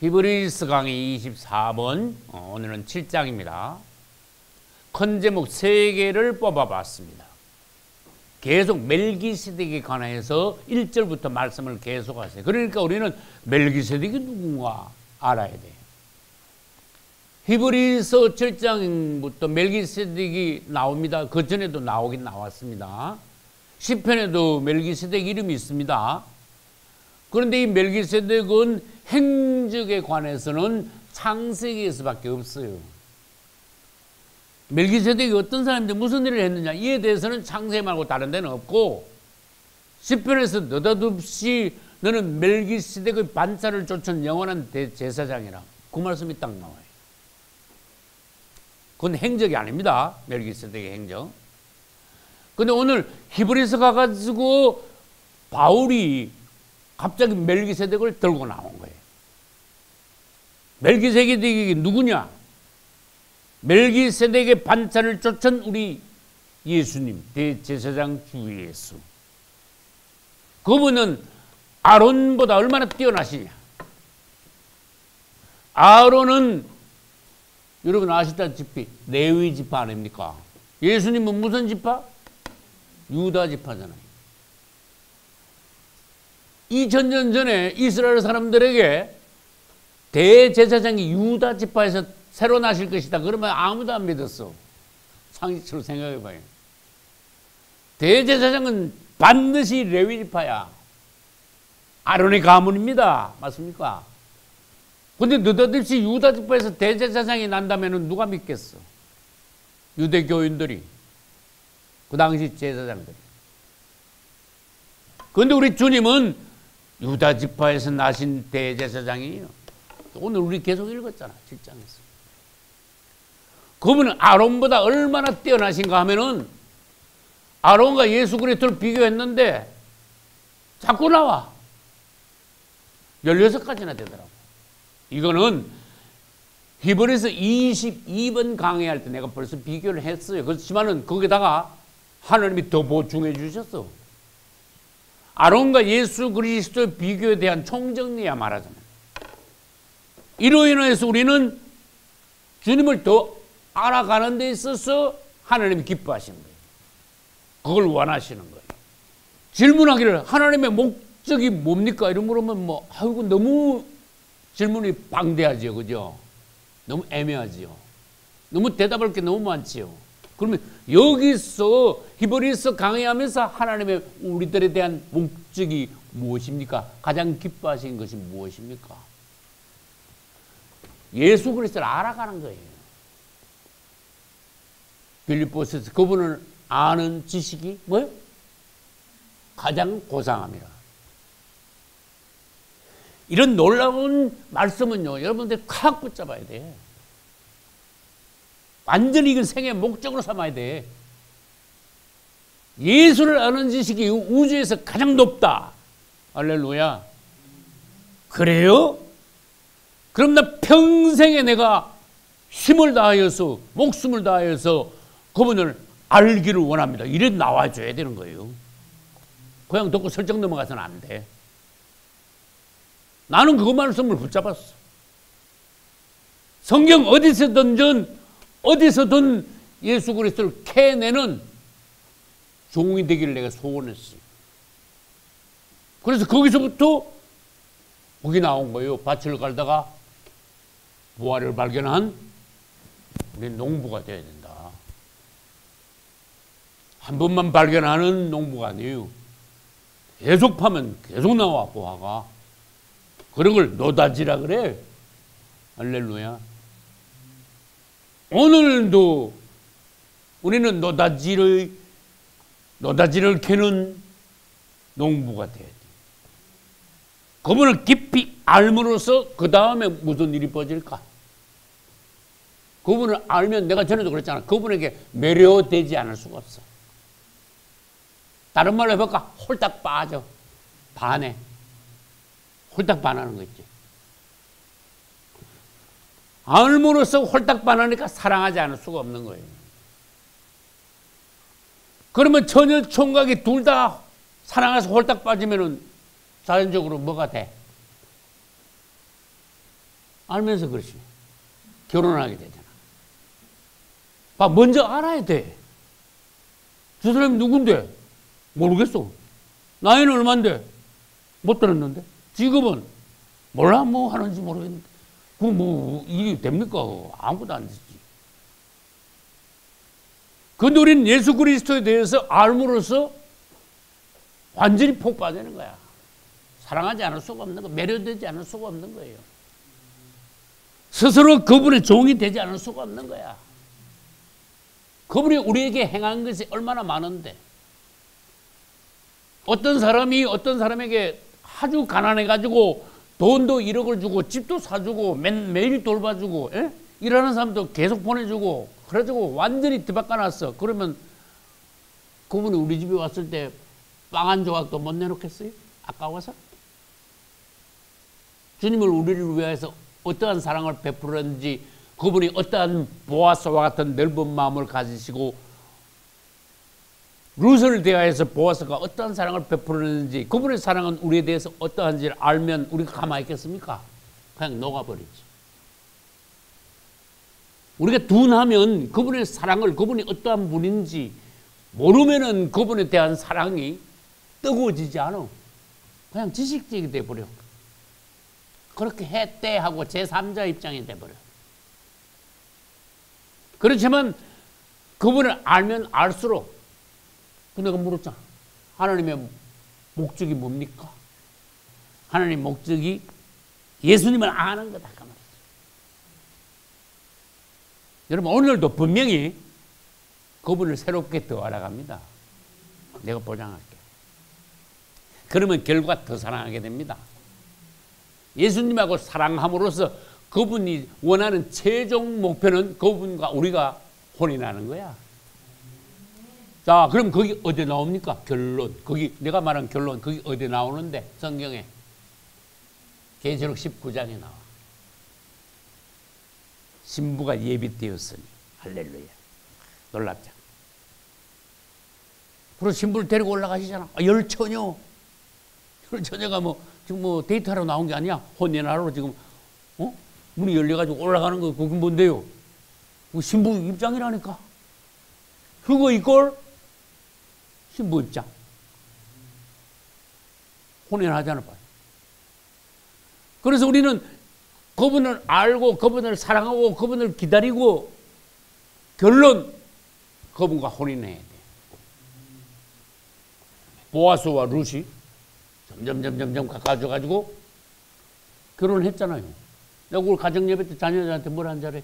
히브리서 강의 24번, 오늘은 7장입니다. 큰 제목 3개를 뽑아봤습니다. 계속 멜기세덱에 관해서 1절부터 말씀을 계속하세요. 그러니까 우리는 멜기세덱이 누군가 알아야 돼요. 히브리서 7장부터 멜기세덱이 나옵니다. 그 전에도 나오긴 나왔습니다. 시편에도 멜기세덱 이름이 있습니다. 그런데 이 멜기세덱은 행적에 관해서는 창세기에서밖에 없어요. 멜기세덱이 어떤 사람인데 무슨 일을 했느냐, 이에 대해서는 창세기 말고 다른 데는 없고, 시편에서 느닷없이 너는 멜기세덱의 반차를 쫓은 영원한 대제사장이라, 그 말씀이 딱 나와요. 그건 행적이 아닙니다. 멜기세덱의 행적. 근데 오늘 히브리서 가가지고 바울이 갑자기 멜기세덱을 들고 나온 거예요. 멜기세덱이 누구냐? 멜기세덱의 반차를 쫓은 우리 예수님, 대제사장 주 예수. 그분은 아론보다 얼마나 뛰어나시냐? 아론은 여러분 아시다시피 레위 지파 아닙니까? 예수님은 무슨 지파? 유다 지파잖아요. 2000년 전에 이스라엘 사람들에게 대제사장이 유다 지파에서 새로 나실 것이다. 그러면 아무도 안 믿었어. 상식적으로 생각해봐요. 대제사장은 반드시 레위 지파야. 아론의 가문입니다. 맞습니까? 근데 느닷없이 유다 지파에서 대제사장이 난다면 누가 믿겠어? 유대교인들이. 그 당시 제사장들이. 그런데 우리 주님은 유다 지파에서 나신 대제사장이에요. 오늘 우리 계속 읽었잖아, 7장에서. 그분은 아론보다 얼마나 뛰어나신가 하면은, 아론과 예수 그리스도를 비교했는데 자꾸 나와. 16가지나 되더라고. 이거는 히브리서 22번 강의할 때 내가 벌써 비교를 했어요. 그렇지만은 거기다가 하나님이 더 보충해 주셨어. 아론과 예수 그리스도의 비교에 대한 총정리야 말하자면. 이로 인해서 우리는 주님을 더 알아가는 데 있어서 하나님이 기뻐하시는 거예요. 그걸 원하시는 거예요. 질문하기를 하나님의 목적이 뭡니까? 이런 물으면 아이고 너무 질문이 방대하죠. 그죠? 너무 애매하지요. 너무 대답할 게 너무 많지요. 그러면 여기서 히브리서 강의하면서 하나님의 우리들에 대한 목적이 무엇입니까? 가장 기뻐하신 것이 무엇입니까? 예수 그리스도를 알아가는 거예요. 빌립보서에서 그분을 아는 지식이 뭐예요? 가장 고상함이라. 이런 놀라운 말씀은요, 여러분들 콱 붙잡아야 돼. 완전히 이건 생애의 목적으로 삼아야 돼. 예수를 아는 지식이 우주에서 가장 높다. 할렐루야. 그래요? 그럼 나 평생에 내가 힘을 다하여서, 목숨을 다하여서 그분을 알기를 원합니다. 이래 나와줘야 되는 거예요. 그냥 듣고 설정 넘어가서는 안 돼. 나는 그 말씀을 붙잡았어. 성경 어디서든 예수 그리스도를 캐내는 종이 되기를 내가 소원했어요. 그래서 거기서부터 거기 나온 거예요. 밭을 갈다가 보화를 발견한 우리 농부가 되어야 된다. 한 번만 발견하는 농부가 아니에요. 계속 파면 계속 나와, 보화가. 그런 걸 노다지라 그래. 할렐루야. 오늘도 우리는 노다지를 캐는 농부가 돼야 돼. 그분을 깊이 알므로써 그 다음에 무슨 일이 벌어질까? 그분을 알면, 내가 전에도 그랬잖아. 그분에게 매료되지 않을 수가 없어. 다른 말로 해볼까? 홀딱 빠져. 반해. 홀딱 반하는 거 있지. 알므로써 홀딱 반하니까 사랑하지 않을 수가 없는 거예요. 그러면 처녀 총각이 둘 다 사랑해서 홀딱 빠지면은 자연적으로 뭐가 돼? 알면서 그렇지. 결혼하게 되잖아. 봐, 먼저 알아야 돼. 저 사람이 누군데? 모르겠어. 나이는 얼만데? 못 들었는데. 직업은? 몰라, 뭐 하는지 모르겠는데. 그거 뭐, 이게 됩니까? 아무것도 안 되지. 근데 우리는 예수 그리스도에 대해서 알므로써 완전히 폭 빠지는 거야. 사랑하지 않을 수가 없는 거, 매료되지 않을 수가 없는 거예요. 스스로 그분의 종이 되지 않을 수가 없는 거야. 그분이 우리에게 행한 것이 얼마나 많은데. 어떤 사람이 어떤 사람에게 아주 가난해가지고 돈도 1억을 주고 집도 사주고 매일 돌봐주고, 에? 일하는 사람도 계속 보내주고 그래가지고 완전히 뒤바꿔놨어. 그러면 그분이 우리 집에 왔을 때 빵 한 조각도 못 내놓겠어요? 아까워서? 주님을 우리를 위해서 어떠한 사랑을 베풀었는지, 그분이 어떠한 보아스와 같은 넓은 마음을 가지시고 룻을 대하여서 보아스가 어떠한 사랑을 베풀었는지, 그분의 사랑은 우리에 대해서 어떠한지를 알면 우리가 가만히 있겠습니까? 그냥 녹아버리지. 우리가 둔하면 그분의 사랑을, 그분이 어떠한 분인지 모르면은 그분에 대한 사랑이 뜨거워지지 않아. 그냥 지식적이 돼버려. 그렇게 했대 하고 제3자 입장이 돼버려. 그렇지만 그분을 알면 알수록, 내가 물었잖아. 하나님의 목적이 뭡니까? 하나님의 목적이 예수님을 아는 거다. 그 말이죠. 여러분, 오늘도 분명히 그분을 새롭게 더 알아갑니다. 내가 보장할게. 그러면 결과 더 사랑하게 됩니다. 예수님하고 사랑함으로써 그분이 원하는 최종 목표는 그분과 우리가 혼인하는 거야. 자, 그럼 거기 어디 나옵니까? 결론. 거기 내가 말한 결론, 거기 어디 나오는데? 성경에 계시록 19장에 나와. 신부가 예비되었으니. 할렐루야. 놀랍죠. 그리고 신부를 데리고 올라가시잖아. 열처녀. 열처녀가 지금 데이트하러 나온 게 아니야. 혼인하러 지금 문이 열려가지고 올라가는 거. 그게 뭔데요? 신부 입장이라니까. 그거 이걸 신부 입장. 혼인하잖아. 그래서 우리는 그분을 알고 그분을 사랑하고 그분을 기다리고 결론 그분과 혼인해야 돼. 보아스와 룻이 점점 가까워져가지고 결혼을 했잖아요. 내가 우리 가정예배 때 자녀들한테 뭐라 한 자래?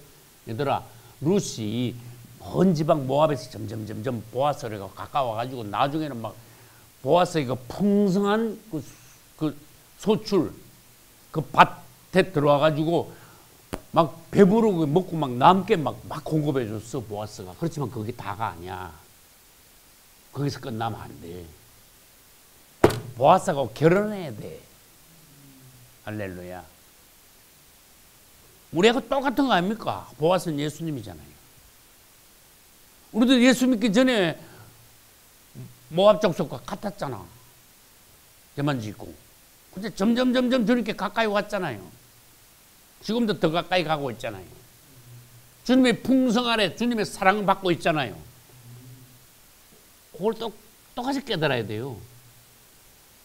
얘들아, 룻이 먼 지방 모압에서 점점 보아스가 가까워가지고 나중에는 막 보아스가 풍성한 그 소출, 그 밭에 들어와가지고 막 배부르고 먹고 막 남게 막 공급해줬어, 보아스가. 그렇지만 그게 다가 아니야. 거기서 끝나면 안 돼. 보아스하고 결혼해야 돼. 할렐루야. 우리하고 똑같은 거 아닙니까? 보아스는 예수님이잖아요. 우리도 예수 믿기 전에 모압 족속과 같았잖아. 대만 짓고. 근데 점점 저렇게 가까이 왔잖아요. 지금도 더 가까이 가고 있잖아요. 주님의 풍성 아래 주님의 사랑을 받고 있잖아요. 그걸 똑같이 깨달아야 돼요.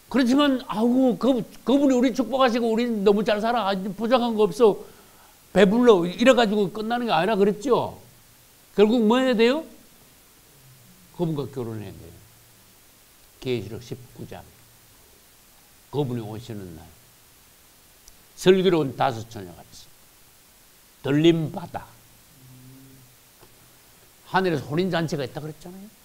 그렇지만 그분이 우리 축복하시고 우리는 너무 잘 살아. 부족한 거 없어. 배불러. 이래가지고 끝나는 게 아니라 그랬죠. 결국 뭐 해야 돼요? 그분과 결혼해야 돼요. 계시록 19장. 그분이 오시는 날. 슬기로운 다섯 처녀같이 들림 바다. 하늘에서 혼인잔치가 있다 그랬잖아요.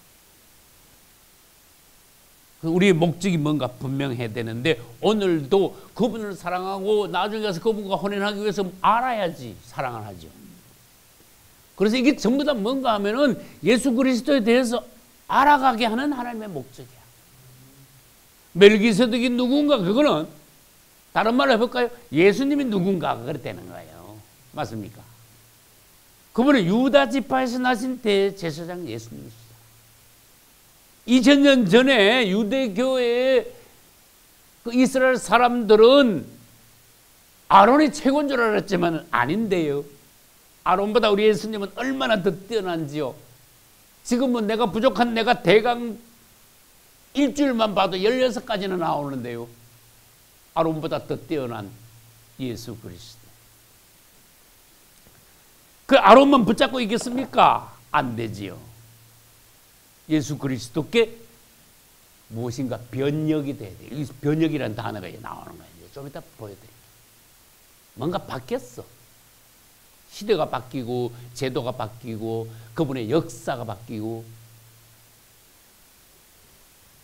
우리의 목적이 뭔가 분명해야 되는데 오늘도 그분을 사랑하고 나중에 가서 그분과 혼인하기 위해서 알아야지 사랑을 하죠. 그래서 이게 전부 다 뭔가 하면은 예수 그리스도에 대해서 알아가게 하는 하나님의 목적이야. 멜기세덱이 누군가, 그거는 다른 말로 해볼까요? 예수님이 누군가가 그렇다는 거예요. 맞습니까? 그분은 유다 지파에서 나신 대제사장 예수님이시죠. 2000년 전에 유대교회의 그 이스라엘 사람들은 아론이 최고인 줄 알았지만 아닌데요. 아론보다 우리 예수님은 얼마나 더 뛰어난지요. 지금은 내가 부족한 내가 대강 일주일만 봐도 16가지나 나오는데요. 아론보다 더 뛰어난 예수 그리스도. 그 아론만 붙잡고 있겠습니까? 안 되지요. 예수 그리스도께 무엇인가 변혁이 돼야 돼요. 이 변혁이라는 단어가 나오는 거예요. 좀 이따 보여드릴게요. 뭔가 바뀌었어. 시대가 바뀌고 제도가 바뀌고 그분의 역사가 바뀌고,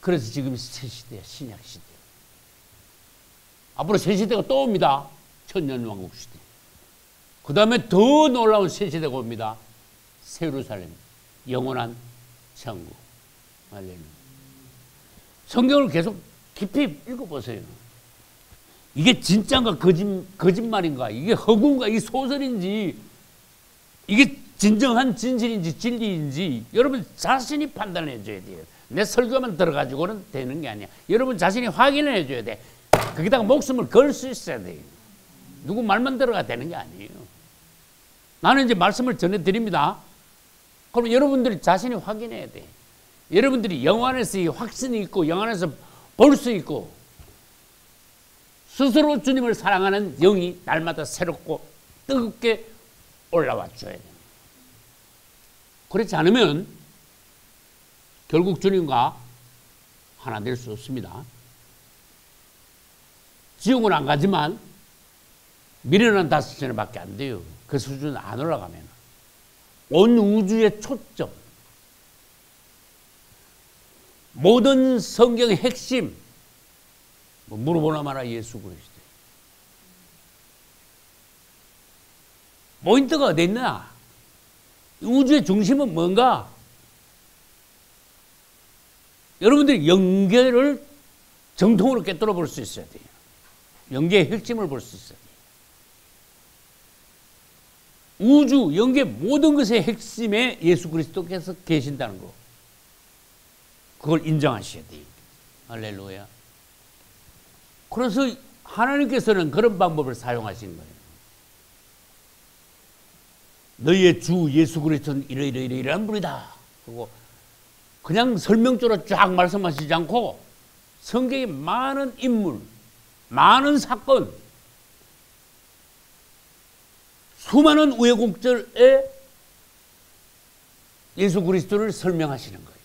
그래서 지금 새 시대야. 신약 시대. 앞으로 새 시대가 또 옵니다. 천년왕국 시대. 그 다음에 더 놀라운 새 시대가 옵니다. 새 예루살렘, 영원한 천국. 할렐루야. 성경을 계속 깊이 읽어보세요. 이게 진짜인가 거짓말인가, 이게 허구인가, 이게 소설인지, 이게 진정한 진실인지 진리인지 여러분 자신이 판단해 줘야 돼요. 내 설교만 들어가지고는 되는 게 아니야. 여러분 자신이 확인해 줘야 돼. 거기다가 목숨을 걸 수 있어야 돼요. 누구 말만 들어가 되는 게 아니에요. 나는 이제 말씀을 전해드립니다. 그럼 여러분들이 자신이 확인해야 돼. 여러분들이 영 안에서 확신이 있고 영 안에서 볼 수 있고 스스로 주님을 사랑하는 영이 날마다 새롭고 뜨겁게 올라와 줘야 돼요. 그렇지 않으면 결국 주님과 하나 될 수 없습니다. 지옥은 안 가지만 미련한 5시간밖에 안 돼요. 그 수준 안 올라가면. 온 우주의 초점, 모든 성경의 핵심, 뭐 물어보나 마나 예수 그리스도. 포인트가 어디 있나? 우주의 중심은 뭔가? 여러분들이 영계를 정통으로 깨뜨려 볼 수 있어야 돼요. 영계의 핵심을 볼 수 있어야 돼요. 우주, 영계 모든 것의 핵심에 예수 그리스도께서 계신다는 거. 그걸 인정하셔야 돼요. 할렐루야. 그래서 하나님께서는 그런 방법을 사용하신 거예요. 너희의 주 예수 그리스도는 이러이러이러한 분이다. 그리고 그냥 설명조로 쫙 말씀하시지 않고 성경의 많은 인물, 많은 사건, 수많은 우여곡절에 예수 그리스도를 설명하시는 거예요.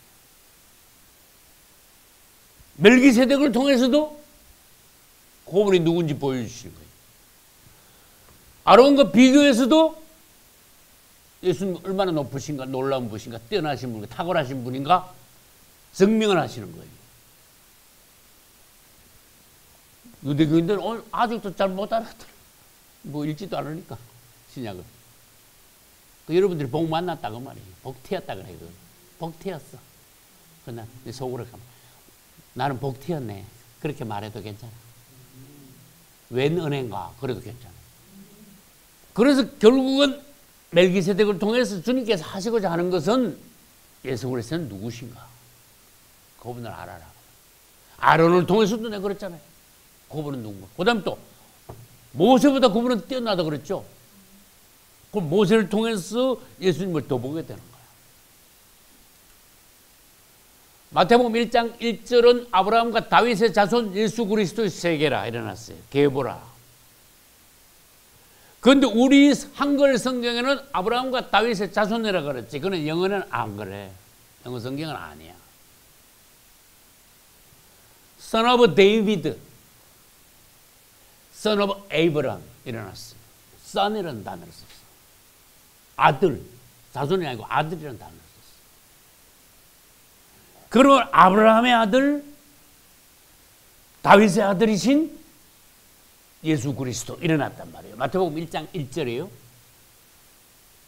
멜기세덱을 통해서도 그분이 누군지 보여주시는 거예요. 아론과 비교해서도 예수님 얼마나 높으신가, 놀라운 분인가, 뛰어나신 분인가, 탁월하신 분인가 증명을 하시는 거예요. 유대교인들은 아직도 잘 못 알아들어. 뭐 읽지도 않으니까 신약을. 그 여러분들이 복 만났다 그 말이에요. 복 튀었다 그래. 복 튀었어. 그나 내 속으로 가면 나는 복 튀었네. 그렇게 말해도 괜찮아. 웬 은혜인가 그래도 괜찮아. 그래서 결국은 멜기세덱을 통해서 주님께서 하시고자 하는 것은 예수 그리스도는 누구신가? 그분을 알아라. 아론을 통해서도 내가 그랬잖아요. 그분은 누군가. 그 다음에 또 모세보다 그분은 뛰어나다 그랬죠. 그럼 모세를 통해서 예수님을 더 보게 되는 거야. 마태복음 1장 1절은 아브라함과 다윗의 자손 예수 그리스도의 세계라 일어났어요. 계보라. 그런데 우리 한글 성경에는 아브라함과 다윗의 자손이라 그랬지. 그는 영어는 안 그래. 영어 성경은 아니야. Son of David, Son of Abraham 일어났어요. Son이라는 단어를 썼어. 아들, 자손이 아니고 아들이라는 단어를 썼어. 그러면 아브라함의 아들, 다윗의 아들이신 예수 그리스도 일어났단 말이에요. 마태복음 1장 1절이에요.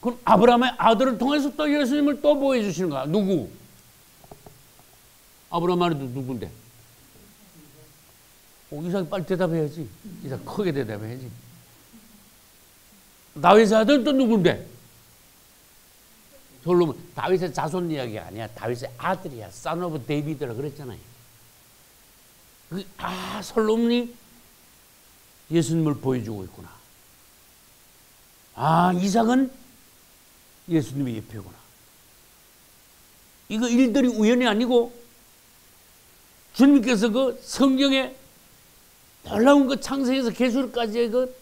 그럼 아브라함의 아들을 통해서 또 예수님을 또 보여주시는 거야. 누구? 아브라함 아들도 누군데? 이삭이 빨리 대답해야지. 이삭 크게 대답해야지. 다윗의 아들 또 누군데? 솔로몬. 다윗의 자손 이야기가 아니야. 다윗의 아들이야. Son of David라 그랬잖아요. 솔로몬이 예수님을 보여주고 있구나. 아, 이삭은 예수님의 예표구나. 이거 일들이 우연이 아니고 주님께서 그 성경에 놀라운 그 창세기에서 계시록까지의 그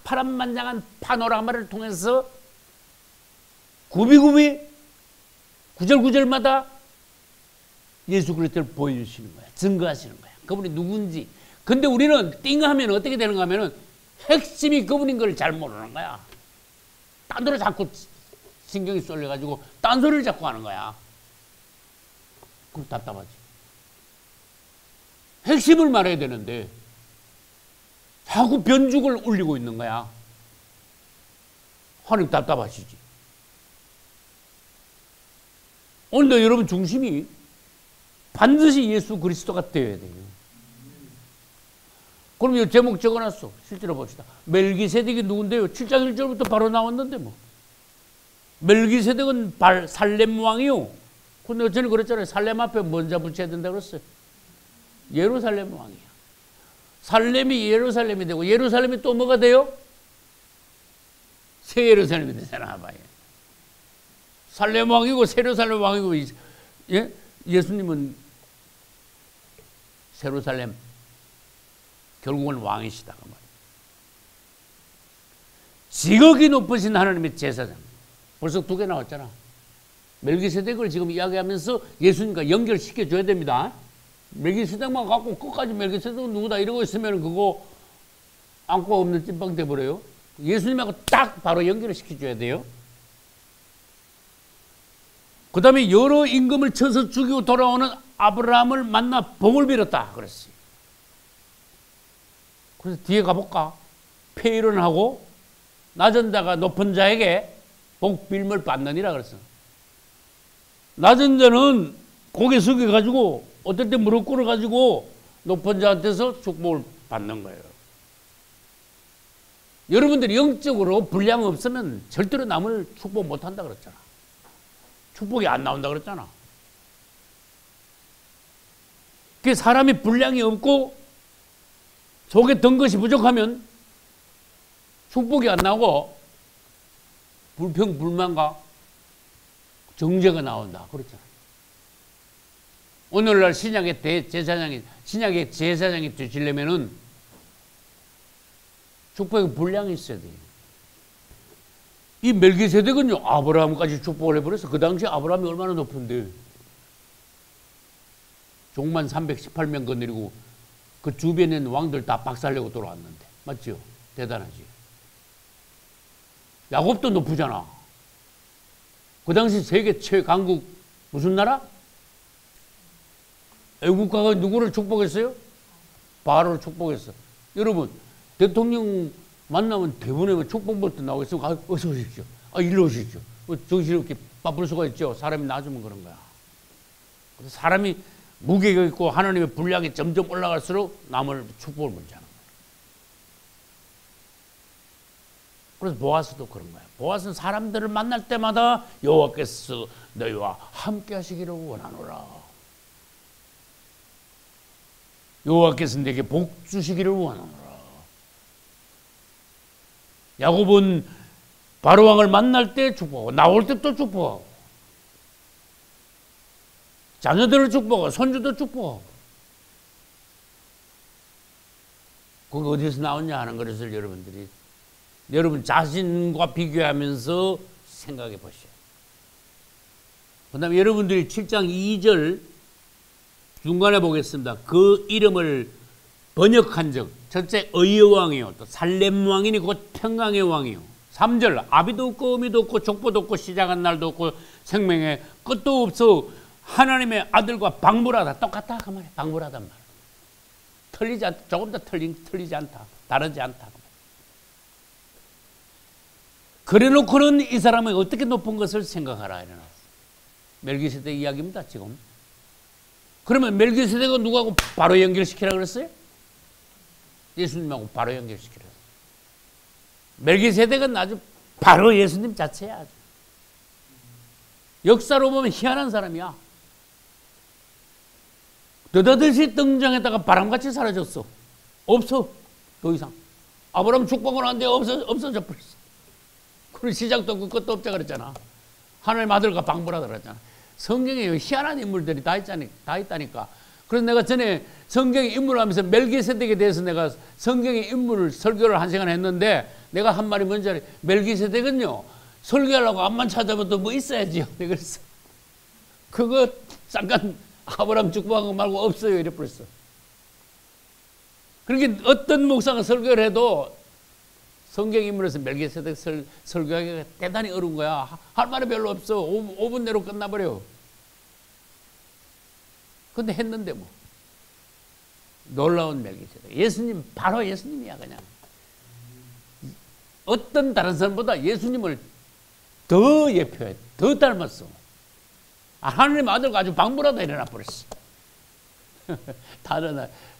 파란만장한 파노라마를 통해서 구비구비 구절구절마다 예수 그리스도를 보여주시는 거야. 증거하시는 거야. 그분이 누군지. 근데 우리는 띵하면 어떻게 되는가 하면은 핵심이 그분인 걸 잘 모르는 거야. 딴 데로 자꾸 신경이 쏠려가지고 딴 소리를 자꾸 하는 거야. 그럼 답답하지. 핵심을 말해야 되는데 자꾸 변죽을 울리고 있는 거야. 하나님 답답하시지. 오늘도 여러분 중심이 반드시 예수 그리스도가 되어야 돼요. 그럼 이 제목 적어놨어. 실제로 봅시다. 멜기세덱이 누군데요? 7장 1절부터 바로 나왔는데 뭐. 멜기세덱은 살렘 왕이요. 근데 저는 그랬잖아요. 살렘 앞에 뭔자 붙여야 된다고 그랬어요. 예루살렘 왕이야. 살렘이 예루살렘이 되고 예루살렘이 또 뭐가 돼요? 새 예루살렘이 되잖아. 봐요. 살렘 왕이고 새 예루살렘 왕이고 예? 예수님은 예루살렘 결국은 왕이시다. 그 말이에요. 지극히 높으신 하나님의 제사장. 벌써 2개 나왔잖아. 멜기세덱을 지금 이야기하면서 예수님과 연결시켜줘야 됩니다. 멜기세덱만 갖고 끝까지 멜기세덱은 누구다 이러고 있으면 그거 안고 없는 찐빵 돼버려요. 예수님하고 딱 바로 연결을 시켜줘야 돼요. 그 다음에 여러 임금을 쳐서 죽이고 돌아오는 아브라함을 만나 복을 빌었다 그랬어요. 그래서 뒤에 가볼까? 폐일은 하고 낮은 자가 높은 자에게 복 빌물 받느니라 그랬어. 낮은 자는 고개 숙여가지고 어떨 때 무릎 꿇어가지고 높은 자한테서 축복을 받는 거예요. 여러분들이 영적으로 분량 없으면 절대로 남을 축복 못한다 그랬잖아. 축복이 안 나온다 그랬잖아. 그 사람이 분량이 없고 속에 든 것이 부족하면 축복이 안 나오고 불평, 불만과 정죄가 나온다. 그렇잖아. 오늘날 신약의 제사장이 되시려면은 축복의 분량이 있어야 돼요. 이 멜기세덱은요, 아브라함까지 축복을 해버렸어. 그 당시 아브라함이 얼마나 높은데. 종만 318명 거느리고 그 주변에 있는 왕들 다 박살내고 돌아왔는데. 맞죠? 대단하지. 야곱도 높으잖아. 그 당시 세계 최강국 무슨 나라? 애국가가 누구를 축복했어요? 바로를 축복했어. 여러분, 대통령 만나면 대부분의 축복 볼 때 나오겠으면 어서 오십시오. 일로 오십시오. 정신없게 바쁠 수가 있죠. 사람이 놔주면 그런 거야. 그래서 사람이 무게가 있고 하나님의 분량이 점점 올라갈수록 남을 축복을 먼저 하는 거야. 그래서 보아스도 그런 거야. 보아스는 사람들을 만날 때마다 여호와께서 너희와 함께 하시기를 원하노라. 여호와께서 내게 복 주시기를 원하노라. 야곱은 바로왕을 만날 때 축복하고 나올 때 또 축복하고 자녀들을 축복하고 손주도 축복하고 그거 어디서 나왔냐 하는 것을 여러분 자신과 비교하면서 생각해 보시오. 그 다음에 여러분들이 7장 2절 중간에 보겠습니다. 그 이름을 번역한 적 첫째 의여왕이요 또 살렘왕이니 곧 평강의 왕이요. 3절 아비도 없고 어미도 없고 족보도 없고 시작한 날도 없고 생명의 끝도 없어 하나님의 아들과 방불하다. 똑같다 그 말이야. 방불하단 말. 틀리지 않다. 조금 더 틀리지 않다. 다르지 않다. 그래 놓고는 이 사람은 어떻게 높은 것을 생각하라 이래놨어. 멜기세덱 이야기입니다 지금. 그러면 멜기세덱은 누구하고 바로 연결시키라 그랬어요? 예수님하고 바로 연결시키라. 멜기세덱은 아주 바로 예수님 자체야. 아주. 역사로 보면 희한한 사람이야. 느닷없이 등장했다가 바람같이 사라졌어. 없어. 더 이상. 아브라함 축복을 하는데 없어져 버렸어. 그리고 시작도 없고 끝도 없자 그랬잖아. 하나님 아들과 방불하다 그랬잖아. 성경에 희한한 인물들이 다 있다니까. 그래서 내가 전에 성경의 인물을 하면서 멜기세덱에 대해서 내가 성경의 인물을 설교를 1시간 했는데 내가 한 말이 뭔지 알아요? 멜기세덱은요, 설교하려고 앞만 찾아봐도 뭐 있어야지요. 그랬어. 그거 잠깐 아브라함 축복한 거 말고 없어요. 이래 버렸어. 그러니까 어떤 목사가 설교를 해도 성경 인물에서 멜기세덱 설교하기가 대단히 어려운 거야. 할 말이 별로 없어. 5분 내로 끝나버려. 근데 했는데 뭐. 놀라운 멜기세덱. 예수님, 바로 예수님이야, 그냥. 어떤 다른 사람보다 예수님을 더 예표해. 더 닮았어. 하나님 아들과 아주 방불하다 일어나 버렸어.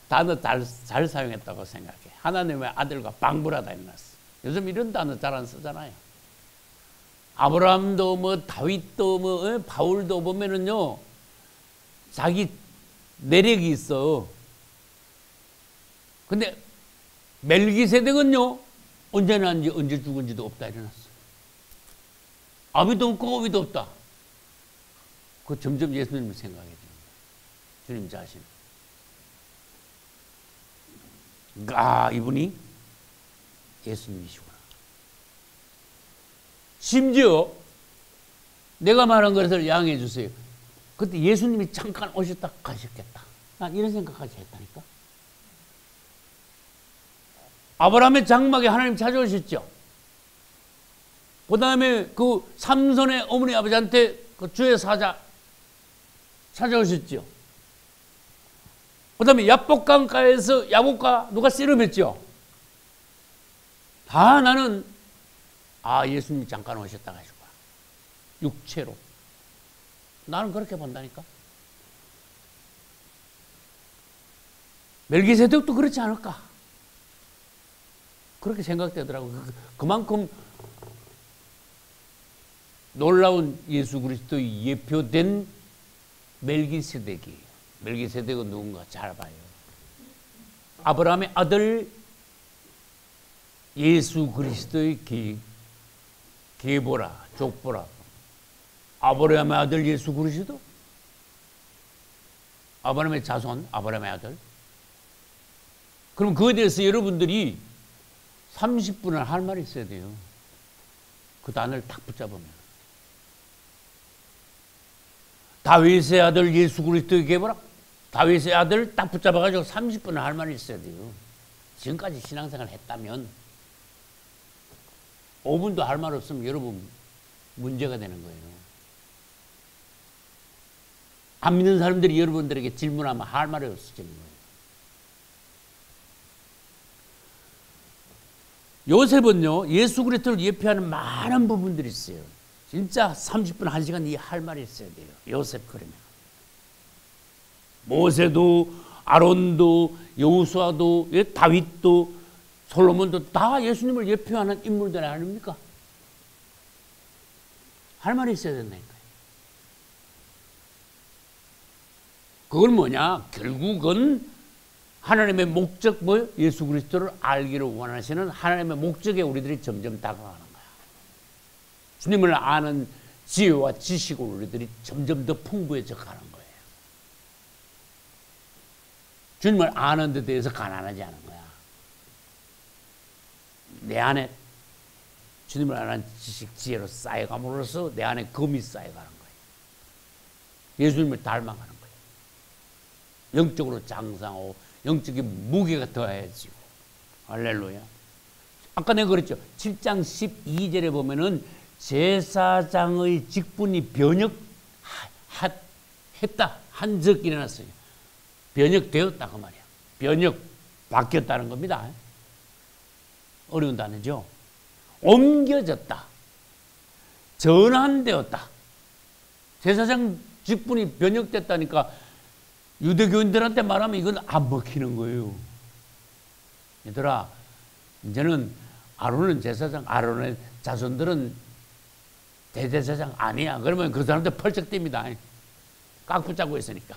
단어 잘 사용했다고 생각해. 하나님의 아들과 방불하다 일어났어. 요즘 이런 단어 잘 안 쓰잖아요. 아브라함도 뭐 다윗도 뭐 바울도 보면은요, 자기 내력이 있어. 근데 멜기세덱은요, 언제 났는지 언제 죽은지도 없다 일어났어. 아비도 없고 어비도 없다. 그 점점 예수님을 생각해 주는 거예요. 주님 자신. 아, 이분이 예수님이시구나. 심지어 내가 말한 것을 양해해 주세요. 그때 예수님이 잠깐 오셨다 가셨겠다. 난 이런 생각까지 했다니까. 아브라함의 장막에 하나님 찾아오셨죠. 그 다음에 그 삼손의 어머니 아버지한테 그 주의 사자 찾아오셨죠. 그 다음에 야복강가에서 야복가 누가 씨름했죠. 다 나는 예수님이 잠깐 오셨다 가시고 육체로. 나는 그렇게 본다니까. 멜기세덱도 그렇지 않을까? 그렇게 생각되더라고. 그만큼 놀라운 예수 그리스도의 예표된 멜기세덱이. 멜기세덱은 누군가 잘 봐요. 아브라함의 아들 예수 그리스도의 계보라, 족보라. 아브라함의 아들 예수 그리스도? 아브라함의 자손, 아브라함의 아들? 그럼 그에 대해서 여러분들이 30분을 할 말이 있어야 돼요. 그 단어를 딱 붙잡으면. 다윗의 아들 예수 그리스도의 계보라? 다윗의 아들 딱 붙잡아가지고 30분을 할 말이 있어야 돼요. 지금까지 신앙생활 했다면 5분도 할 말 없으면 여러분 문제가 되는 거예요. 안 믿는 사람들이 여러분들에게 질문하면 할 말이 없어지는 거예요. 요셉은요, 예수 그리스도를 예표하는 많은 부분들이 있어요. 진짜 30분, 1시간 이 할 말이 있어야 돼요. 요셉 그러면. 모세도, 아론도, 여호수아도, 다윗도, 솔로몬도 다 예수님을 예표하는 인물들 아닙니까? 할 말이 있어야 된다니까요. 그건 뭐냐? 결국은 하나님의 목적, 예수 그리스도를 알기를 원하시는 하나님의 목적에 우리들이 점점 다가가는 거야. 주님을 아는 지혜와 지식을 우리들이 점점 더 풍부해져 가는 거예요. 주님을 아는 데 대해서 가난하지 않은 거야. 내 안에 주님을 아는 지식, 지혜로 쌓여감으로써 내 안에 금이 쌓여가는 거예요. 예수님을 닮아가는 거예요. 영적으로 장성하고 영적인 무게가 더해지고. 할렐루야. 아까 내가 그랬죠. 7장 12절에 보면은 제사장의 직분이 변혁했다. 한 적 일어났어요. 변혁되었다 그 말이야. 변혁, 바뀌었다는 겁니다. 어려운 단어죠. 옮겨졌다. 전환되었다. 제사장 직분이 변혁됐다니까 유대교인들한테 말하면 이건 안 먹히는 거예요. 얘들아, 이제는 아론은 제사장, 아론의 자손들은 대제사장 아니야. 그러면 그 사람들 펄쩍 뜁니다. 깍 붙잡고 있으니까.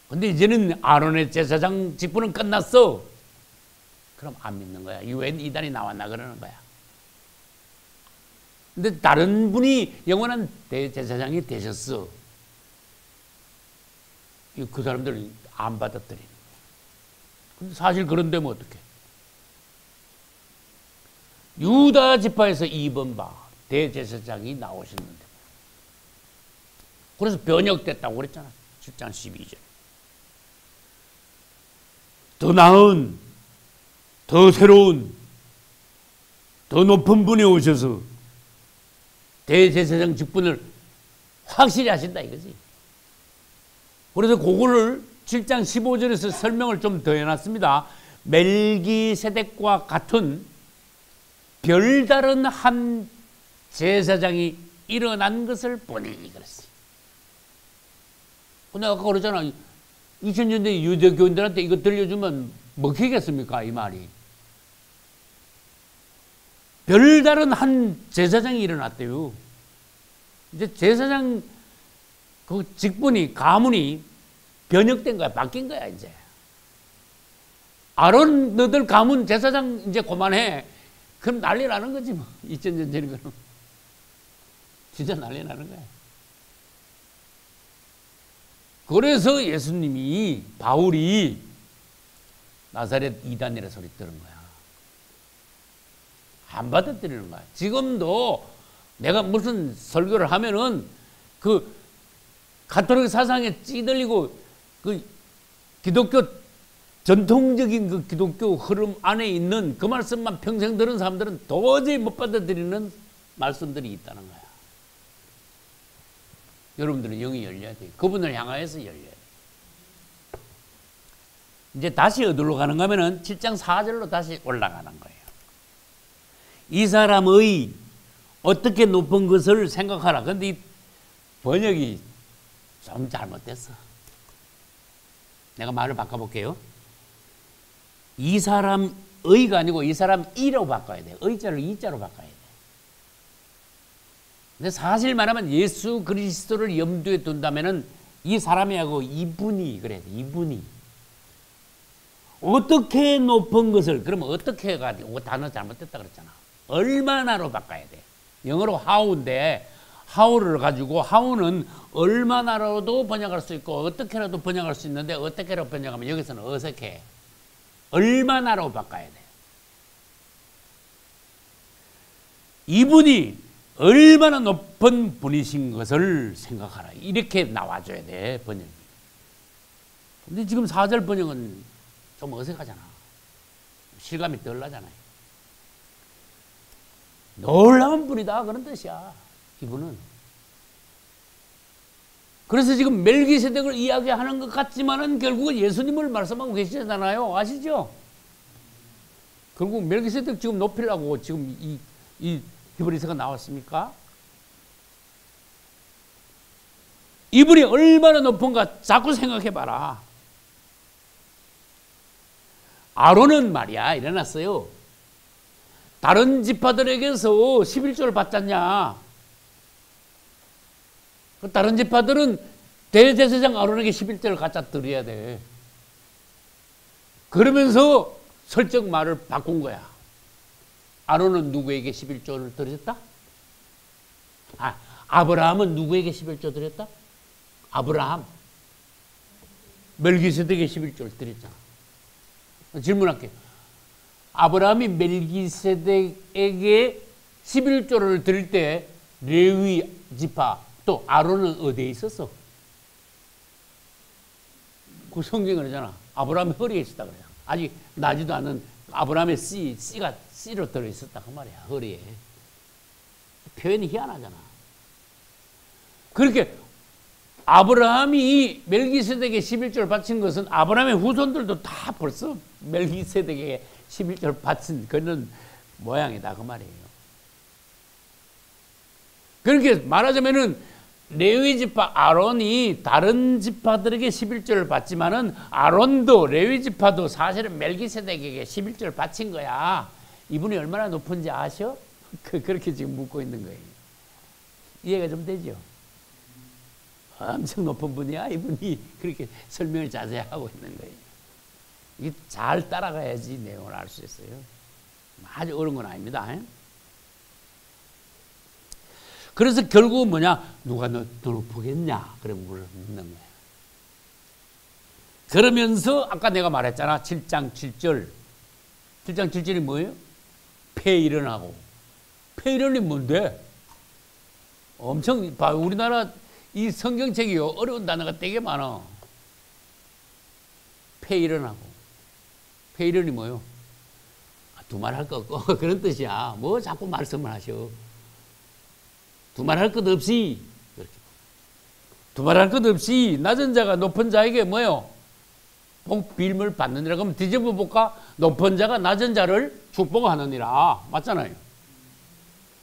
근데 이제는 아론의 제사장 직분은 끝났어. 그럼 안 믿는 거야. 웬 이단이 나왔나 그러는 거야. 근데 다른 분이 영원한 대제사장이 되셨어. 그 사람들은 안 받아들이는 거야. 근데 사실 그런데면 어떡해. 유다 지파에서 2번 바 대제사장이 나오셨는데. 그래서 변혁됐다고 그랬잖아. 7장 12절. 더 나은, 더 새로운, 더 높은 분이 오셔서 대제사장 직분을 확실히 하신다 이거지. 그래서 그거를 7장 15절에서 설명을 좀 더 해놨습니다. 멜기세덱과 같은 별다른 한 제사장이 일어난 것을 보니 그랬어요. 근데 아까 그러잖아. 2000년대 유대교인들한테 이거 들려주면 먹히겠습니까? 이 말이. 별다른 한 제사장이 일어났대요. 이제 제사장 그 직분이, 가문이 변혁된 거야. 바뀐 거야, 이제. 아론 너들 가문 제사장 이제 그만해. 그럼 난리 나는 거지, 뭐. 2000년 전이거는. 진짜 난리 나는 거야. 그래서 예수님이, 바울이 나사렛 이단이라 소리 들은 거야. 안 받아들이는 거야. 지금도 내가 무슨 설교를 하면은 그 가톨릭 사상에 찌들리고 그 기독교 전통적인 그 기독교 흐름 안에 있는 그 말씀만 평생 들은 사람들은 도저히 못 받아들이는 말씀들이 있다는 거야. 여러분들은 영이 열려야 돼요. 그분을 향하여서 열려야 돼요. 이제 다시 어디로 가는가 하면은 7장 4절로 다시 올라가는 거예요. 이 사람의 어떻게 높은 것을 생각하라. 근데 이 번역이 좀 잘못됐어. 내가 말을 바꿔볼게요. 이 사람의가 아니고 이 사람 이로 바꿔야 돼. 의자를 이자로 바꿔야 돼. 근데 사실 말하면 예수 그리스도를 염두에 둔다면은 이 사람이하고 이분이 그래야 돼. 이분이 어떻게 높은 것을 그러면 어떻게 해가지고 단어 잘못됐다 그랬잖아. 얼마나로 바꿔야 돼. 영어로 how인데 how를 가지고 how는 얼마나로도 번역할 수 있고 어떻게라도 번역할 수 있는데 어떻게로 번역하면 여기서는 어색해. 얼마나로 바꿔야 돼. 이분이 얼마나 높은 분이신 것을 생각하라. 이렇게 나와줘야 돼, 번역이. 근데 지금 4절 번역은 좀 어색하잖아. 실감이 덜 나잖아요. 놀라운 분이다 그런 뜻이야. 이분은. 그래서 지금 멜기세덱을 이야기하는 것 같지만은 결국은 예수님을 말씀하고 계시잖아요. 아시죠? 결국 멜기세덱 지금 높이려고 지금 이 히브리서가 나왔습니까? 이분이 얼마나 높은가 자꾸 생각해봐라. 아론은 말이야 일어났어요. 다른 지파들에게서 11조를 받잖냐. 다른 지파들은 대제사장 아론에게 11조를 갖다 드려야 돼. 그러면서 설정 말을 바꾼 거야. 아론은 누구에게 11조를 드렸다? 아브라함은 누구에게 11조 드렸다? 아브라함. 멜기세덱에게 11조를 드렸잖아. 질문할게요. 아브라함이 멜기세덱에게 11조를 드릴 때 레위 지파 또 아론은 어디에 있었어? 그 성경에 그러잖아. 아브라함이 허리에 있었다 그래요. 아직 나지도 않은 아브라함의 씨가 씨로 들어있었다 그 말이야. 허리에. 표현이 희한하잖아. 그렇게 아브라함이 멜기세덱에게 11조를 바친 것은 아브라함의 후손들도 다 벌써 멜기세덱에게 11조를 바친 그런 모양이다 그 말이에요. 그렇게 말하자면은 레위 지파 아론이 다른 지파들에게 11조를 받지만은 아론도 레위 지파도 사실은 멜기세덱에게 11조를 바친 거야. 이분이 얼마나 높은지 아셔? 그렇게 지금 묻고 있는 거예요. 이해가 좀 되죠? 엄청 높은 분이야 이분이. 그렇게 설명을 자세히 하고 있는 거예요. 이 잘 따라가야지 내용을 알 수 있어요. 아주 어려운 건 아닙니다. 그래서 결국은 뭐냐? 누가 너 보겠냐? 그럼 묻는 거예요. 그러면서 아까 내가 말했잖아. 7장 7절. 7장 7절이 뭐예요? 폐일언하고. 폐일언이 뭔데? 엄청, 우리나라 이 성경책이 어려운 단어가 되게 많아. 폐일언하고. 폐일언이 뭐예요? 두말할 것 없고 그런 뜻이야. 뭐 자꾸 말씀을 하셔. 두말할 것 없이, 두말할 것 없이 낮은 자가 높은 자에게 뭐예요? 복 빌물 받느니라. 그럼 뒤집어 볼까? 높은 자가 낮은 자를 축복하느니라. 맞잖아요.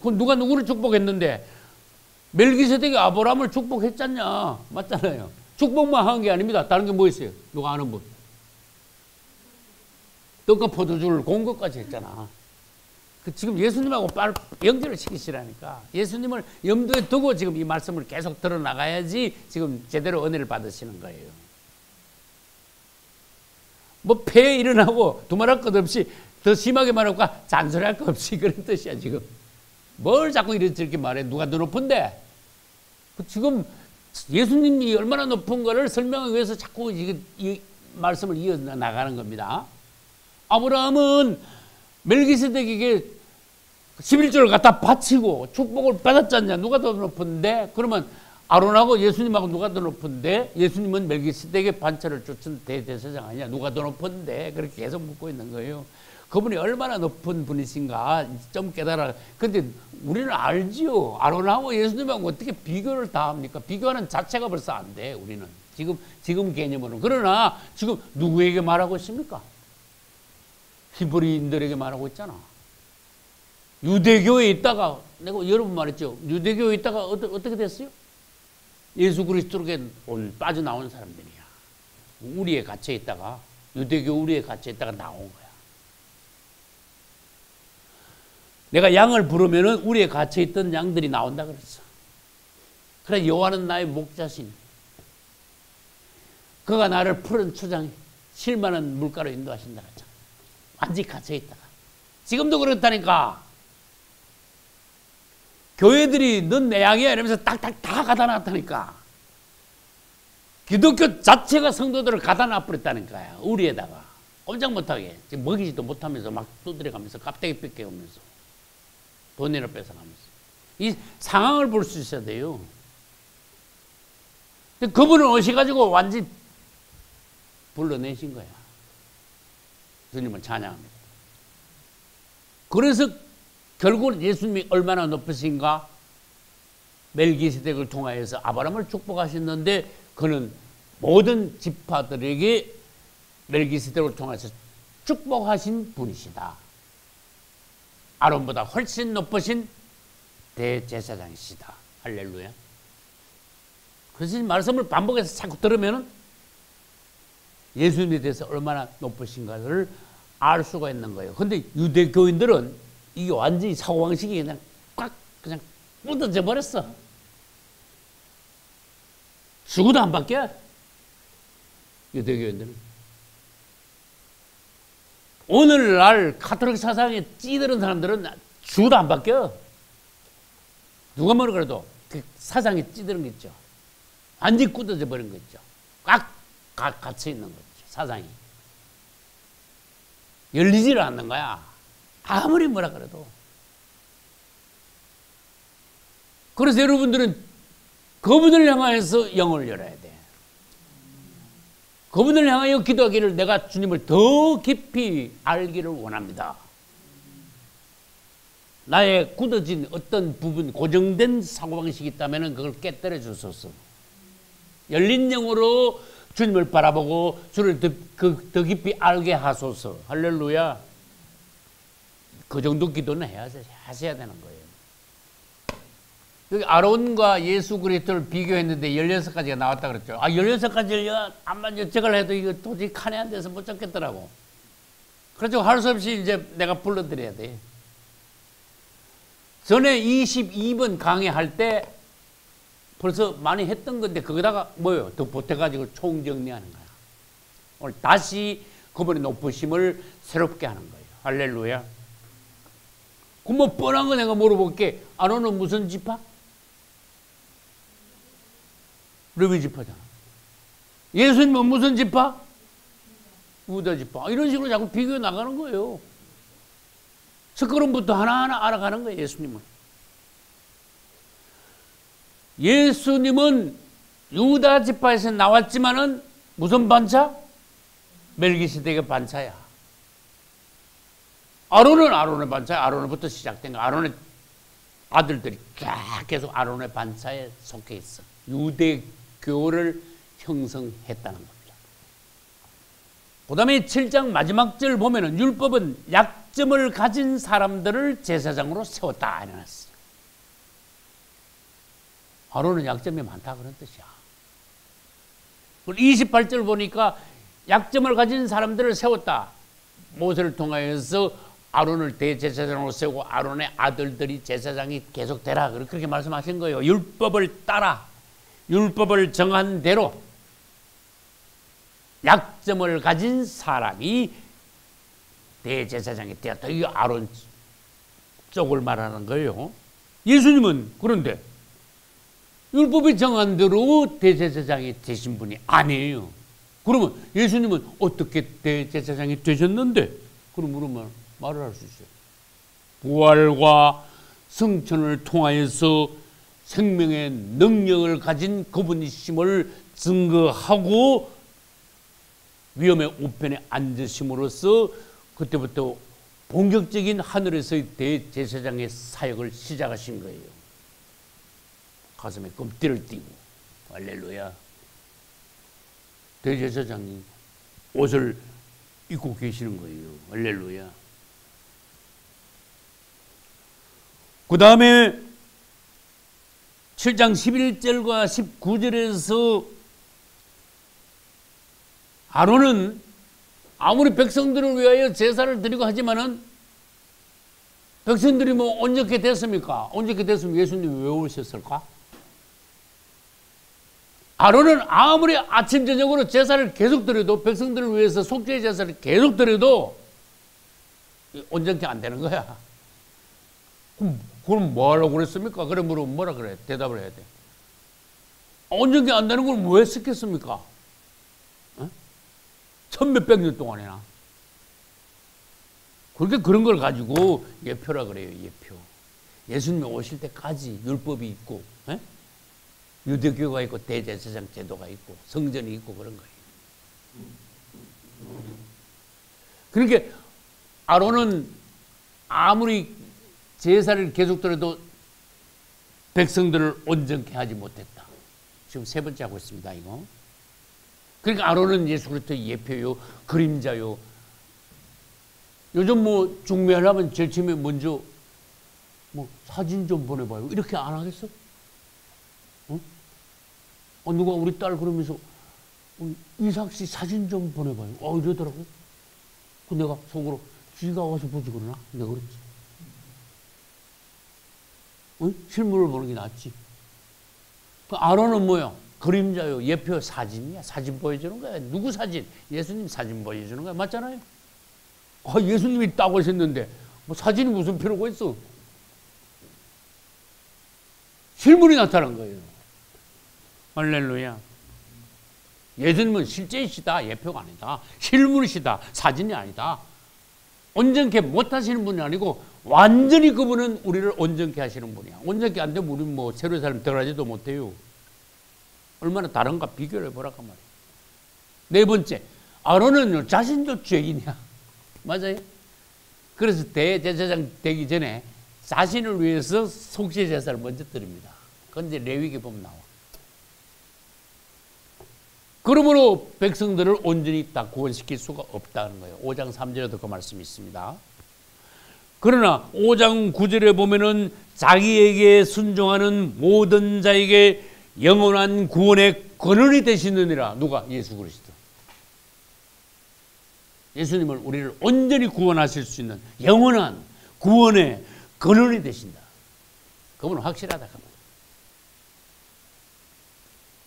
그럼 누가 누구를 축복했는데? 멜기세덱이 아브라함을 축복했잖냐. 맞잖아요. 축복만 한 게 아닙니다. 다른 게 뭐 있어요? 누가 아는 분? 떡과 포도주를 공급까지 했잖아. 지금 예수님하고 연결을 시키시라니까. 예수님을 염두에 두고 지금 이 말씀을 계속 들어나가야지 지금 제대로 은혜를 받으시는 거예요. 뭐 폐에 일어나고 두말할 것 없이, 더 심하게 말하고 잔소리할 것 없이, 그런 뜻이야 지금. 뭘 자꾸 이렇게 말해. 누가 더 높은데? 지금 예수님이 얼마나 높은 거를 설명하기 위해서 자꾸 이 말씀을 이어나가는 겁니다. 아브라함은 멜기세덱에게 11조를 갖다 바치고 축복을 받았잖냐. 누가 더 높은데? 그러면 아론하고 예수님하고 누가 더 높은데? 예수님은 멜기세덱의 반차를 쫓은 대제사장 아니냐. 누가 더 높은데? 그렇게 계속 묻고 있는 거예요. 그분이 얼마나 높은 분이신가 좀 깨달아. 근데 우리는 알지요. 아론하고 예수님하고 어떻게 비교를 다 합니까? 비교하는 자체가 벌써 안 돼, 우리는. 지금 개념으로는. 그러나 지금 누구에게 말하고 있습니까? 히브리인들에게 말하고 있잖아. 유대교에 있다가, 내가 여러 번 말했죠. 유대교에 있다가 어떻게 됐어요? 예수 그리스도에게 빠져나온 사람들이야. 우리에 갇혀 있다가, 유대교 우리에 갇혀 있다가 나온 거야. 내가 양을 부르면은 우리에 갇혀 있던 양들이 나온다 그랬어. 그래, 여호와는 나의 목자신. 그가 나를 푸른 초장, 쉴만한 물가로 인도하신다 그랬잖아. 완전히 갇혀 있다가. 지금도 그렇다니까. 교회들이 넌 내 양이야 이러면서 딱딱 다 가다 놨다니까. 기독교 자체가 성도들을 가다 놔버렸다니까요. 우리에다가. 꼼짝 못하게. 지금 먹이지도 못하면서 막 두드려가면서 깝대기 뺏겨오면서 돈이나 뺏어가면서. 이 상황을 볼 수 있어야 돼요. 그분을 오셔가지고 완전히 불러내신 거야. 주님을 찬양합니다. 그래서 결국은 예수님이 얼마나 높으신가? 멜기세덱을 통하여서 아브라함을 축복하셨는데 그는 모든 지파들에게 멜기세덱을 통해서 축복하신 분이시다. 아론보다 훨씬 높으신 대제사장이시다. 할렐루야. 그래서 이 말씀을 반복해서 자꾸 들으면은 예수님에 대해서 얼마나 높으신가를 알 수가 있는 거예요. 근데 유대교인들은 이게 완전히 사고방식이 그냥 꽉 그냥 묻어져 버렸어. 죽어도 안 바뀌어. 유대교인들은. 오늘날 카톨릭 사상에 찌들은 사람들은 죽어도 안 바뀌어. 누가 뭐라 그래도 그 사상에 찌들은 거 있죠. 완전히 굳어져 버린 거 있죠. 꽉 갇혀 있는 거죠. 사상이. 열리지를 않는 거야. 아무리 뭐라 그래도. 그래서 여러분들은 그분을 향하여서 영을 열어야 돼. 그분을 향하여 기도하기를 내가 주님을 더 깊이 알기를 원합니다. 나의 굳어진 어떤 부분, 고정된 사고방식이 있다면 그걸 깨뜨려 주소서. 열린 영으로 주님을 바라보고 주를 더 깊이 알게 하소서. 할렐루야. 그 정도 기도는 하셔야 되는 거예요. 여기 아론과 예수 그리스도를 비교했는데 16가지가 나왔다 그랬죠. 16가지를 암만 여책을 해도 이거 도저히 칸에 안 돼서 못 잡겠더라고. 그래서 할 수 없이 이제 내가 불러드려야 돼. 전에 22번 강의할 때 벌써 많이 했던 건데 거기다가 뭐요? 더 보태가지고 총정리하는 거야. 오늘 다시 그분의 높으심을 새롭게 하는 거예요. 할렐루야. 그럼 뭐 뻔한 거 내가 물어볼게. 아론은 무슨 지파? 레위 지파잖아. 예수님은 무슨 지파? 유다 지파. 이런 식으로 자꾸 비교해 나가는 거예요. 첫걸음부터 하나하나 알아가는 거예요. 예수님은 유다 지파에서 나왔지만은 무슨 반차? 멜기세덱의 반차야. 아론은 아론의 반차야. 아론부터 시작된 거. 아론의 아들들이 계속 아론의 반차에 속해 있어. 유대교를 형성했다는 겁니다. 그 다음에 7장 마지막 절 보면은 율법은 약점을 가진 사람들을 제사장으로 세웠다 해놨어요. 아론은 약점이 많다 그런 뜻이야. 28절 보니까 약점을 가진 사람들을 세웠다. 모세를 통하여서 아론을 대제사장으로 세우고 아론의 아들들이 제사장이 계속 되라 그렇게 말씀하신 거예요. 율법을 따라 율법을 정한 대로 약점을 가진 사람이 대제사장이 되었다. 이 아론 쪽을 말하는 거예요. 예수님은 그런데 율법이 정한 대로 대제사장이 되신 분이 아니에요. 그러면 예수님은 어떻게 대제사장이 되셨는데? 그럼 물으면 말을 할 수 있어요. 부활과 성천을 통하여서 생명의 능력을 가진 그분이심을 증거하고 위험의 우편에 앉으심으로써 그때부터 본격적인 하늘에서의 대제사장의 사역을 시작하신 거예요. 가슴에 껌띠를 띠고 할렐루야. 대제사장이 옷을 입고 계시는 거예요. 할렐루야. 그 다음에 7장 11절과 19절에서 아론은 아무리 백성들을 위하여 제사를 드리고 하지만은 백성들이 뭐 온전케 됐습니까? 온전케 됐으면 예수님이 왜 오셨을까? 아론은 아무리 아침 저녁으로 제사를 계속 드려도 백성들을 위해서 속죄의 제사를 계속 드려도 온전케 안 되는 거야. 그럼 뭐 하려고 그랬습니까? 그래 물으면 뭐라 그래? 대답을 해야 돼. 온전케 안 되는 걸 왜 했겠습니까? 천몇백 년 동안이나. 그렇게 그런 걸 가지고 예표라 그래요. 예표. 예수님이 오실 때까지 율법이 있고 유대교가 있고 대제사장 제도가 있고 성전이 있고 그런 거예요. 그러니까 아론은 아무리 제사를 계속 드려도 백성들을 온전케 하지 못했다. 지금 세 번째 하고 있습니다. 이거. 그러니까 아론은 예수 그리스도의 예표요, 그림자요. 요즘 뭐 중매하려면 제일 처음에 먼저 뭐 사진 좀 보내봐요. 이렇게 안 하겠어? 누가 우리 딸 그러면서 이삭 씨 사진 좀 보내봐요. 이러더라고. 그 내가 속으로 쥐가 와서 보지 그러나? 내가 그랬지. 실물을 보는 게 낫지. 그 아론은 뭐야? 그림자요, 예표, 사진이야. 사진 보여주는 거야. 누구 사진? 예수님 사진 보여주는 거야. 맞잖아요. 예수님이 딱 오셨는데 뭐 사진이 무슨 필요가 있어? 실물이 나타난 거예요. 할렐루야. 예수님은 실제이시다. 예표가 아니다. 실물이시다. 사진이 아니다. 온전케 못하시는 분이 아니고 완전히 그분은 우리를 온전케 하시는 분이야. 온전케 안 되면 우리는 뭐 새로운 사람 들어가지도 못해요. 얼마나 다른가 비교를 해보라고 말이야. 네 번째, 아론은 자신도 죄인이야. 맞아요? 그래서 대제사장 되기 전에 자신을 위해서 속죄 제사를 먼저 드립니다. 그건 이제 레위기 보면 나와. 그러므로 백성들을 온전히 다 구원시킬 수가 없다는 거예요. 5장 3절에도 그 말씀이 있습니다. 그러나 5장 9절에 보면은 자기에게 순종하는 모든 자에게 영원한 구원의 근원이 되시느니라. 누가? 예수 그리스도. 예수님은 우리를 온전히 구원하실 수 있는 영원한 구원의 근원이 되신다. 그분은 확실하다.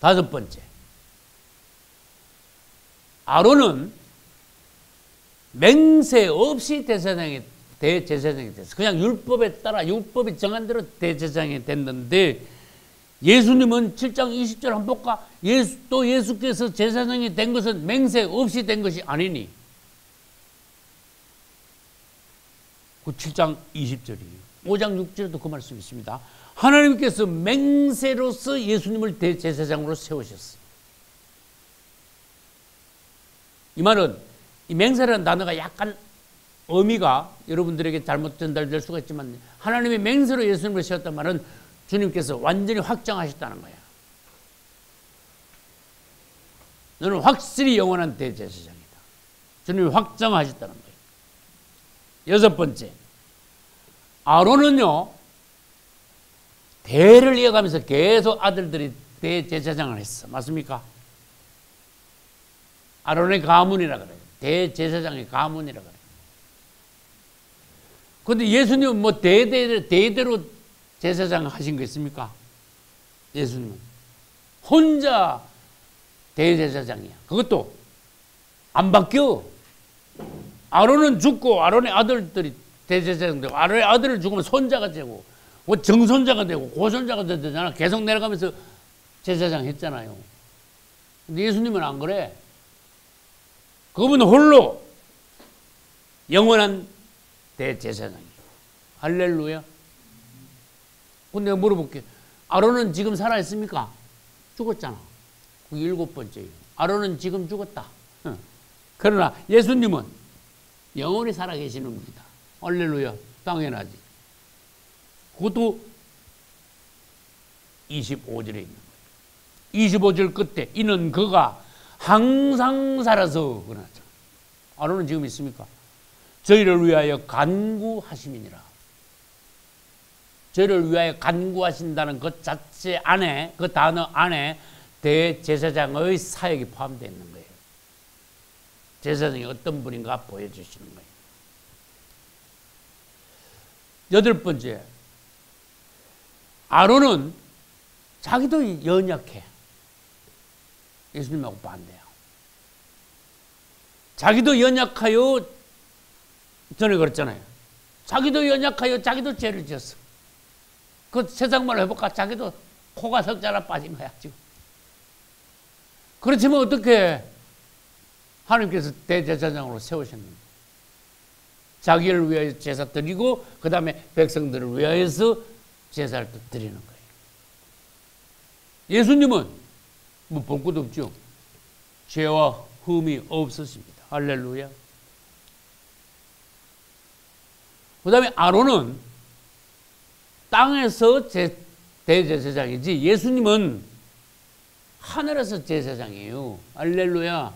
다섯 번째, 아론은 맹세 없이 대제사장이 됐어. 그냥 율법에 따라 율법이 정한 대로 대제사장이 됐는데 예수님은 7장 20절 한번 볼까? 또 예수께서 제사장이 된 것은 맹세 없이 된 것이 아니니. 그 7장 20절이에요. 5장 6절에도 그 말씀이 있습니다. 하나님께서 맹세로서 예수님을 대제사장으로 세우셨어. 이 말은 이 맹세라는 단어가 약간 의미가 여러분들에게 잘못 전달될 수가 있지만 하나님의 맹세로 예수님을 세웠단 말은 주님께서 완전히 확정하셨다는 거야. 너는 확실히 영원한 대제사장이다. 주님이 확정하셨다는 거예요. 여섯 번째, 아론은요 대를 이어가면서 계속 아들들이 대제사장을 했어. 맞습니까? 아론의 가문이라 그래요. 대제사장의 가문이라 그래요. 그런데 예수님은 뭐 대대로 제사장 하신 거 있습니까? 예수님은 혼자 대제사장이야. 그것도 안 바뀌어. 아론은 죽고 아론의 아들들이 대제사장 되고 아론의 아들을 죽으면 손자가 되고 정손자가 되고 고손자가 되잖아. 계속 내려가면서 제사장 했잖아요. 근데 예수님은 안 그래. 그분은 홀로 영원한 대제사장이에요. 할렐루야. 근데 내가 물어볼게. 아론은 지금 살아있습니까? 죽었잖아. 그게 7번째예요. 아론은 지금 죽었다. 그러나 예수님은 영원히 살아계시는 겁니다. 할렐루야. 당연하지. 그것도 25절에 있는 거예요. 25절 끝에 이는 그가 항상 살아서 그러죠. 아론은 지금 있습니까? 저희를 위하여 간구하심이니라. 저희를 위하여 간구하신다는 것 자체 안에, 그 단어 안에 대제사장의 사역이 포함되어 있는 거예요. 제사장이 어떤 분인가 보여주시는 거예요. 여덟 번째, 아론은 자기도 연약해. 예수님하고 반대야. 자기도 연약하여, 전에 그랬잖아요. 자기도 연약하여 자기도 죄를 지었어. 그 세상 말로 해볼까? 자기도 코가 석자나 빠진 거야, 지금. 그렇지만 어떻게 하나님께서 대제사장으로 세우셨는데 자기를 위하여 제사 드리고 그 다음에 백성들을 위하여서 제사를 또 드리는 거예요. 예수님은 뭐 볼 것도 없죠. 죄와 흠이 없으십니다. 할렐루야. 그 다음에 아론은 땅에서 대제사장이지 예수님은 하늘에서 제사장이에요. 할렐루야.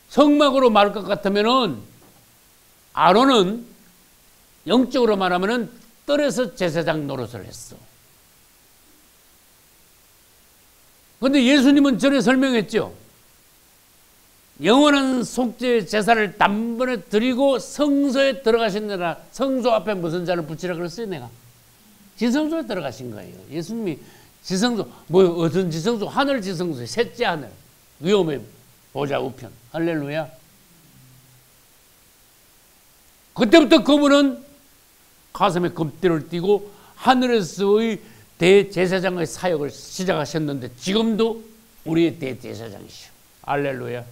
성막으로 말할 것 같으면은 아론은 영적으로 말하면은 뜰에서 제사장 노릇을 했어. 그런데 예수님은 전에 설명했죠. 영원한 속죄 제사를 단번에 드리고 성소에 들어가신다나. 성소 앞에 무슨 자를 붙이라 그랬어요, 내가? 지성소에 들어가신 거예요. 예수님이 지성소, 뭐 어떤 지성소? 하늘 지성소, 셋째 하늘. 위엄의 보좌 우편. 할렐루야. 그때부터 그분은 가슴에 금띠를 띠고 하늘에서의 대제사장의 사역을 시작하셨는데 지금도 우리의 대제사장이시오. 할렐루야.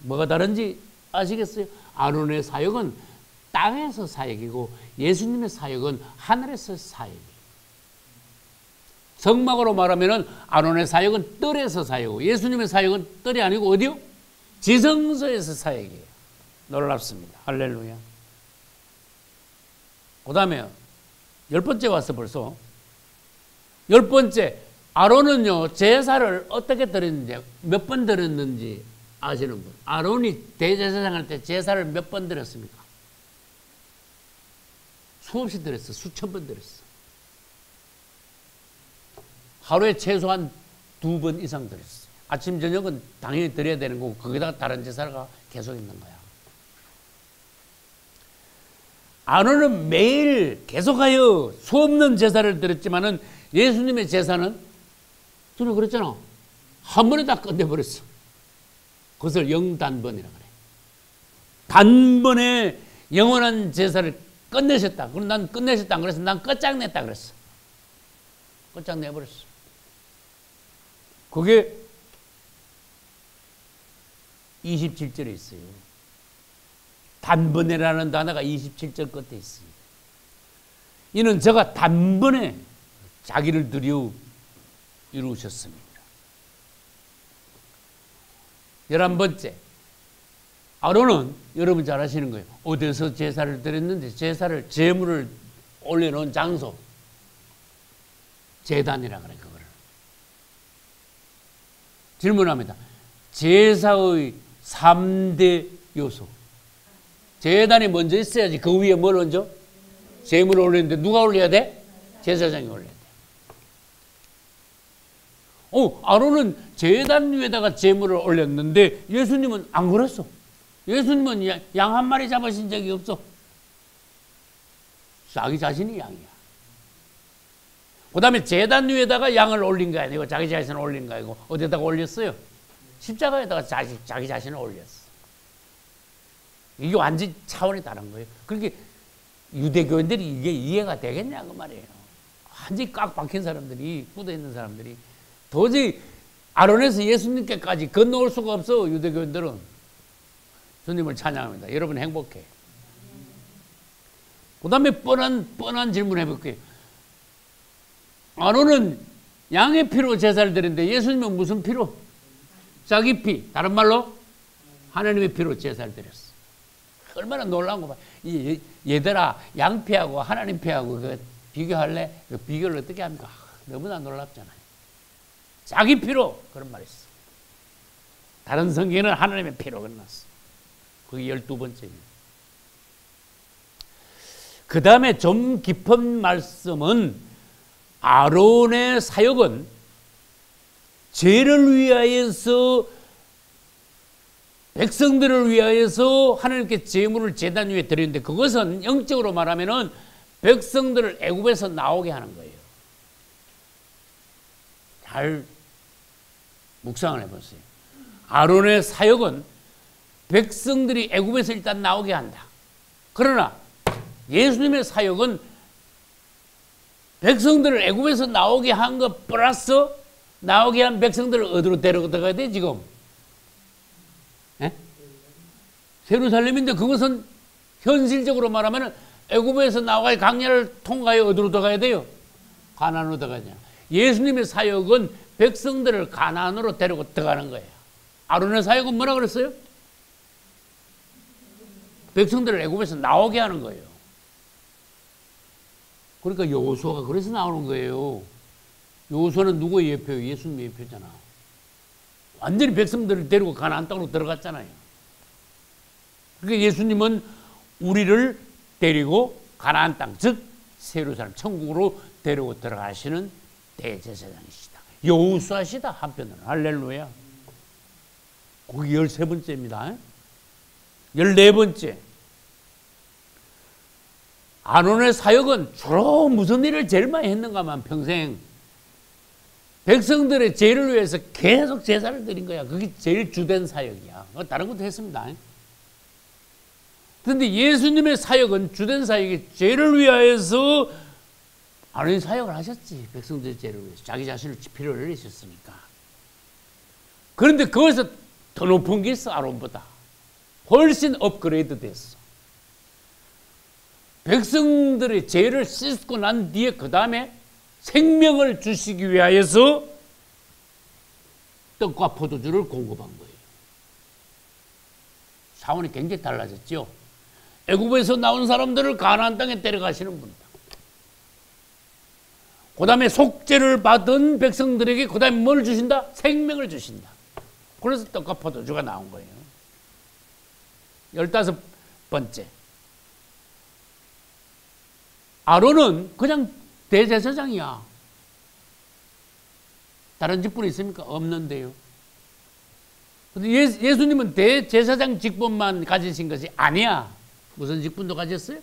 뭐가 다른지 아시겠어요? 아론의 사역은 땅에서 사역이고 예수님의 사역은 하늘에서 사역이에요. 성막으로 말하면 아론의 사역은 뜰에서 사역이고 예수님의 사역은 뜰이 아니고 어디요? 지성소에서 사역이에요. 놀랍습니다. 할렐루야. 그 다음에 10번째 왔어 벌써. 10번째 아론은요 제사를 어떻게 드렸는지 몇 번 드렸는지 아시는 분? 아론이 대제사장 할 때 제사를 몇 번 드렸습니까? 수없이 드렸어. 수천 번 드렸어. 하루에 최소한 2번 이상 드렸어. 아침 저녁은 당연히 드려야 되는 거고 거기다가 다른 제사가 계속 있는 거야. 아론은 매일 계속하여 수없는 제사를 드렸지만은 예수님의 제사는 전에 그랬잖아. 한 번에 다 끝내버렸어. 그것을 영단번이라고 그래. 단번에 영원한 제사를 끝내셨다. 그럼 난 끝내셨다. 그래서 난 끝장냈다 그랬어. 끝장내버렸어. 그게 27절에 있어요. 단번에라는 단어가 27절 끝에 있습니다. 이는 저가 단번에 자기를 드려 이루셨습니다. 11번째, 아론은 여러분 잘 아시는 거예요. 어디서 제사를 드렸는데 제사를 제물을 올려놓은 장소, 제단이라 그래. 그거를 질문합니다. 제사의 3대 요소, 제단이 먼저 있어야지 그 위에 뭘 얹어? 제물을 올리는데 누가 올려야 돼? 제사장이 올려야 돼. 아론은 제단 위에다가 제물을 올렸는데 예수님은 안 그랬어. 예수님은 양 한 마리 잡으신 적이 없어. 자기 자신이 양이야. 그 다음에 제단 위에다가 양을 올린 거 아니고 자기 자신을 올린 거 아니고 어디다가 올렸어요? 십자가에다가 자기 자신을 올렸어. 이게 완전 차원이 다른 거예요. 그렇게 유대교인들이 이게 이해가 되겠냐 그 말이에요. 완전히 꽉 박힌 사람들이, 묻어 있는 사람들이 도저히 아론에서 예수님께까지 건너올 수가 없어. 유대교인들은. 주님을 찬양합니다. 여러분 행복해. 그 다음에 뻔한 질문 해볼게요. 아론은 양의 피로 제사를 드렸는데 예수님은 무슨 피로? 자기 피, 다른 말로 하나님의 피로 제사를 드렸어. 얼마나 놀라운 거 봐. 얘들아, 양 피하고 하나님 피하고 그 비교할래? 그 비교를 어떻게 합니까? 너무나 놀랍잖아요. 자기 피로 그런 말이 있어. 다른 성경에는 하나님의 피로 끝났어. 그게 12번째입니다. 그 다음에 좀 깊은 말씀은 아론의 사역은 죄를 위하여서, 백성들을 위하여서 하나님께 제물을 제단 위에 드리는데, 그것은 영적으로 말하면은 백성들을 애굽에서 나오게 하는 거예요. 잘 묵상을 해보세요. 아론의 사역은 백성들이 애굽에서 일단 나오게 한다. 그러나 예수님의 사역은 백성들을 애굽에서 나오게 한 것 플러스 나오게 한 백성들을 어디로 데려가야 돼 지금? 에? 예루살렘인데 그것은 현실적으로 말하면 애굽에서 나와야 강야를 통과해 어디로 들어가야 돼요? 가나안으로 들어가야 돼요. 예수님의 사역은 백성들을 가나안으로 데리고 들어가는 거예요. 아론의 사역은 뭐라 그랬어요? 백성들을 애굽에서 나오게 하는 거예요. 그러니까 여호수아가 그래서 나오는 거예요. 여호수아는 누구의 예표예요? 예수님의 예표잖아. 완전히 백성들을 데리고 가나안 땅으로 들어갔잖아요. 그러니까 예수님은 우리를 데리고 가나안 땅, 즉 예루살렘 천국으로 데리고 들어가시는 대제사장이시다. 여호수아시다. 한편으로는 할렐루야. 그게 13번째입니다. 14번째. 아론의 사역은 주로 무슨 일을 제일 많이 했는가만 평생 백성들의 죄를 위해서 계속 제사를 드린 거야. 그게 제일 주된 사역이야. 다른 것도 했습니다. 그런데 예수님의 사역은 주된 사역이 죄를 위하여서 아론이 사역을 하셨지. 백성들의 죄를 위해서 자기 자신을 피를 흘리셨으니까. 그런데 거기서 더 높은 게 있어. 아론보다 훨씬 업그레이드 됐어. 백성들의 죄를 씻고 난 뒤에 그 다음에 생명을 주시기 위하여서 떡과 포도주를 공급한 거예요. 차원이 굉장히 달라졌죠. 애굽에서 나온 사람들을 가나안 땅에 데려가시는 분이다. 그 다음에 속죄를 받은 백성들에게 그 다음에 뭘 주신다? 생명을 주신다. 그래서 떡과 포도주가 나온 거예요. 15번째. 아론은 그냥 대제사장이야. 다른 직분이 있습니까? 없는데요. 근데 예수님은 대제사장 직분만 가지신 것이 아니야. 무슨 직분도 가졌어요?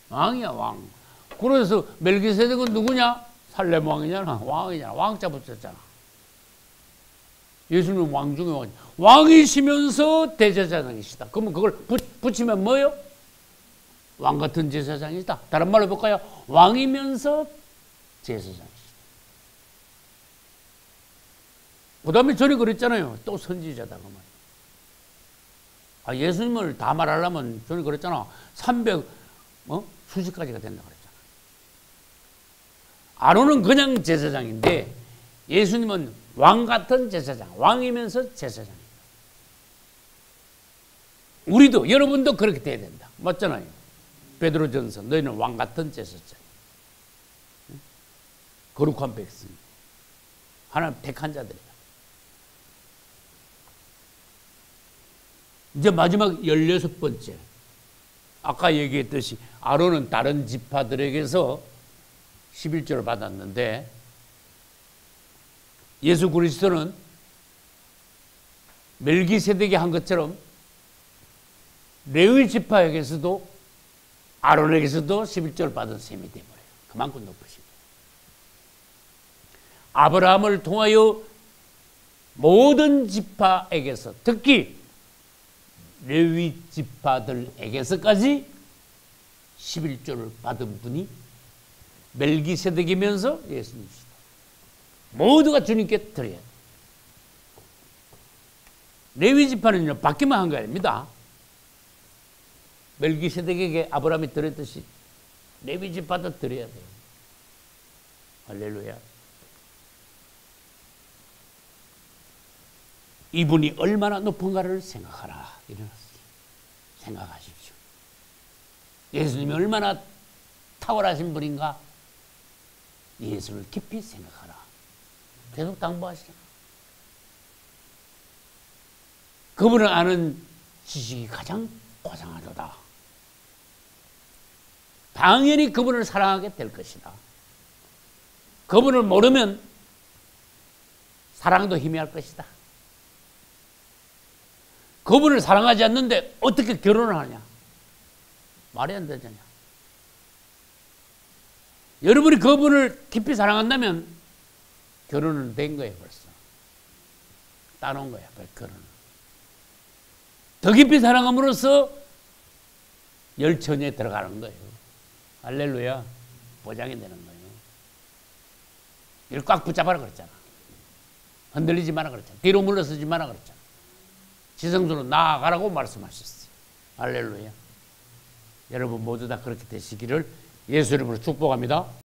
왕이야, 왕. 그래서 멜기세덱은 누구냐? 살렘 왕이잖아. 왕이잖아. 왕자 붙였잖아. 예수님은 왕 중에 왕. 왕이시면서 대제사장이시다. 그러면 그걸 붙이면 뭐요? 왕 같은 제사장이시다. 다른 말로 볼까요? 왕이면서 제사장이시다. 그 다음에 전에 그랬잖아요. 또 선지자다. 그 말. 예수님을 다 말하려면 전에 그랬잖아. 300, 수십 가지가 된다 그랬잖아. 아론은 그냥 제사장인데 예수님은 왕 같은 제사장. 왕이면서 제사장입니다. 우리도, 여러분도 그렇게 돼야 된다. 맞잖아요. 베드로전서 너희는 왕 같은 제사장. 거룩한 백성. 하나님 택한 자들이다. 이제 마지막 16번째. 아까 얘기했듯이 아론은 다른 지파들에게서 11조를 받았는데 예수 그리스도는 멜기세덱이 한 것처럼 레위 지파에게서도 아론에게서도 11조를 받은 셈이 되어버려요. 그만큼 높으십니다. 아브라함을 통하여 모든 지파에게서 특히 레위 지파들에게서까지 11조를 받은 분이 멜기세덱이면서 예수님이시다. 모두가 주님께 드려야 돼요. 레위 지파는요, 받기만 한 거 아닙니다. 멜기세덱에게 아브라함이 드렸듯이 레위 지파도 드려야 돼요. 할렐루야. 이분이 얼마나 높은가를 생각하라. 일어났어요. 생각하십시오. 예수님이 얼마나 탁월하신 분인가. 예수를 깊이 생각하라. 계속 당부하시죠. 그분을 아는 지식이 가장 고상하도다. 당연히 그분을 사랑하게 될 것이다. 그분을 모르면 사랑도 희미할 것이다. 그분을 사랑하지 않는데 어떻게 결혼을 하냐? 말이 안 되잖냐. 여러분이 그분을 깊이 사랑한다면 결혼은 된 거예요, 벌써. 따놓은 거야, 결혼은. 더 깊이 사랑함으로써 열처녀에 들어가는 거예요. 할렐루야. 보장이 되는 거예요. 이를 꽉 붙잡아라 그랬잖아. 흔들리지 마라 그랬잖아. 뒤로 물러서지 마라 그랬잖아. 지성소로 나아가라고 말씀하셨어요. 할렐루야. 여러분 모두 다 그렇게 되시기를 예수 이름으로 축복합니다.